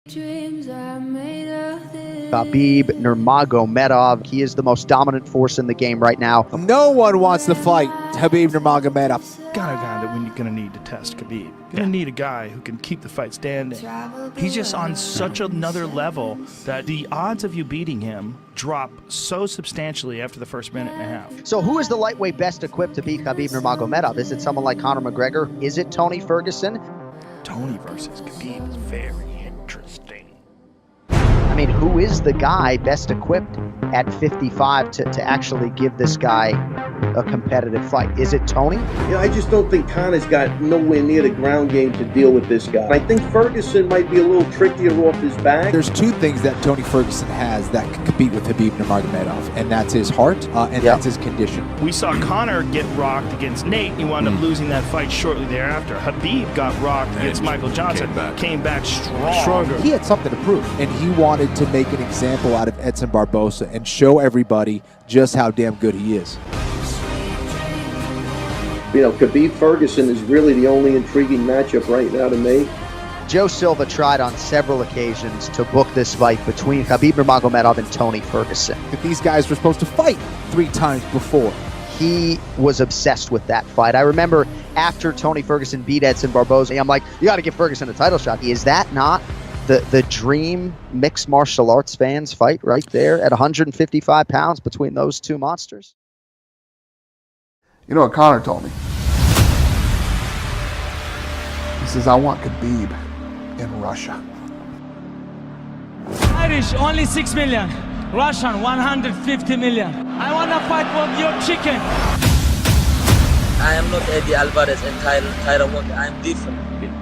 Khabib Nurmagomedov. He is the most dominant force in the game right now. No one wants to fight Khabib Nurmagomedov. Got a guy that we're going to need to test Khabib. Going to need a guy who can keep the fight standing. He's just on such another level that the odds of you beating him drop so substantially after the first minute and a half. So who is the lightweight best equipped to beat Khabib Nurmagomedov? Is it someone like Conor McGregor? Is it Tony Ferguson? Tony versus Khabib is very interesting. I mean, who is the guy best equipped at 55 to actually give this guy a competitive fight? Is it Tony? Yeah, I just don't think Conor's got nowhere near the ground game to deal with this guy. I think Ferguson might be a little trickier off his back. There's two things that Tony Ferguson has that can compete with Khabib Nurmagomedov, and that's his heart and that's his condition. We saw Conor get rocked against Nate. He wound up losing that fight shortly thereafter. Khabib got rocked against Michael Johnson. Came back stronger. He had something to prove, and he wanted to make an example out of Edson Barbosa and show everybody just how damn good he is. You know, Khabib Ferguson is really the only intriguing matchup right now to me. Joe Silva tried on several occasions to book this fight between Khabib Nurmagomedov and Tony Ferguson. If these guys were supposed to fight 3 times before. He was obsessed with that fight. I remember after Tony Ferguson beat Edson Barbosa, I'm like, you got to give Ferguson a title shot. Is that not the dream mixed martial arts fans fight right there at 155 pounds between those two monsters? You know what Conor told me? He says, I want Khabib in Russia. Irish, only 6 million. Russian, 150 million. I want to fight for your chicken. I am not Eddie Alvarez and Tyron Woodley. I'm different.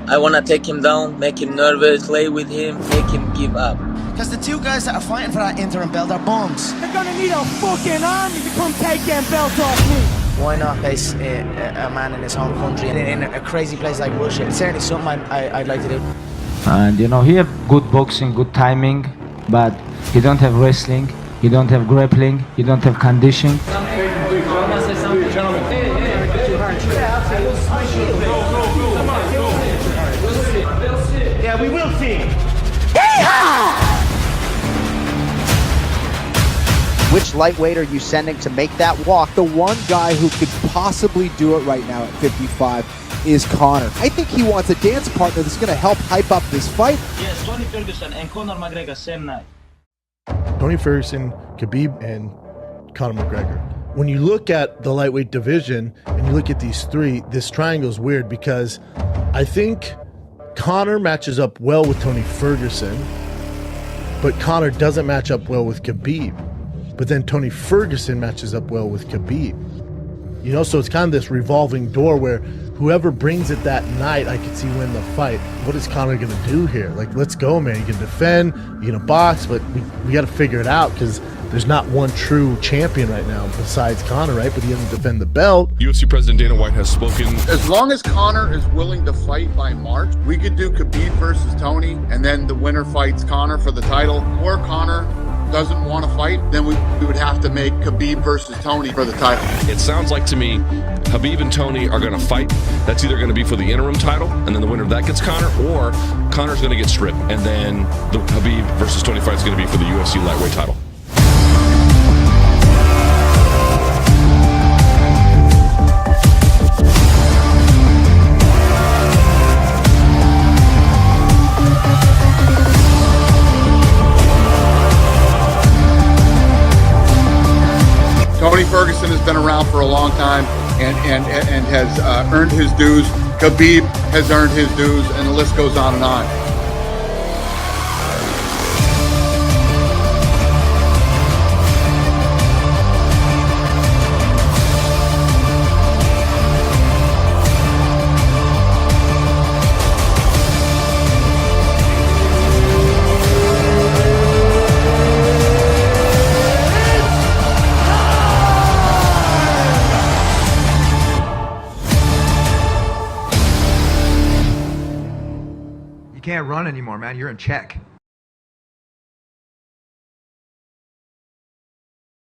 I want to take him down, make him nervous, play with him, make him give up. Because the two guys that are fighting for that interim belt are bums. They're going to need a fucking army to come take them belts off me. Why not face a man in his home country in a crazy place like Russia? It's certainly something I'd like to do. And you know, he have good boxing, good timing, but he don't have wrestling, he don't have grappling, he don't have conditioning. Yeah, we will see. Which lightweight are you sending to make that walk? The one guy who could possibly do it right now at 55 is Conor. I think he wants a dance partner that's going to help hype up this fight. Yes, Tony Ferguson and Conor McGregor same night. Tony Ferguson, Khabib, and Conor McGregor. When you look at the lightweight division and you look at these three, this triangle is weird because I think Conor matches up well with Tony Ferguson, but Conor doesn't match up well with Khabib. But then Tony Ferguson matches up well with Khabib. You know, so it's kind of this revolving door where whoever brings it that night, I could see win the fight. What is Conor going to do here? Like, let's go, man. You can defend, you can box, but we got to figure it out because there's not one true champion right now besides Conor, right? But he doesn't defend the belt. UFC President Dana White has spoken. As long as Conor is willing to fight by March, we could do Khabib versus Tony, and then the winner fights Conor for the title. Or Conor doesn't want to fight, then we would have to make Khabib versus Tony for the title. It sounds like to me, Khabib and Tony are going to fight. That's either going to be for the interim title, and then the winner of that gets Conor, or Conor's going to get stripped, and then the Khabib versus Tony fight is going to be for the UFC lightweight title. Tony Ferguson has been around for a long time and has earned his dues. Khabib has earned his dues, and the list goes on and on. You can't run anymore, man. You're in check.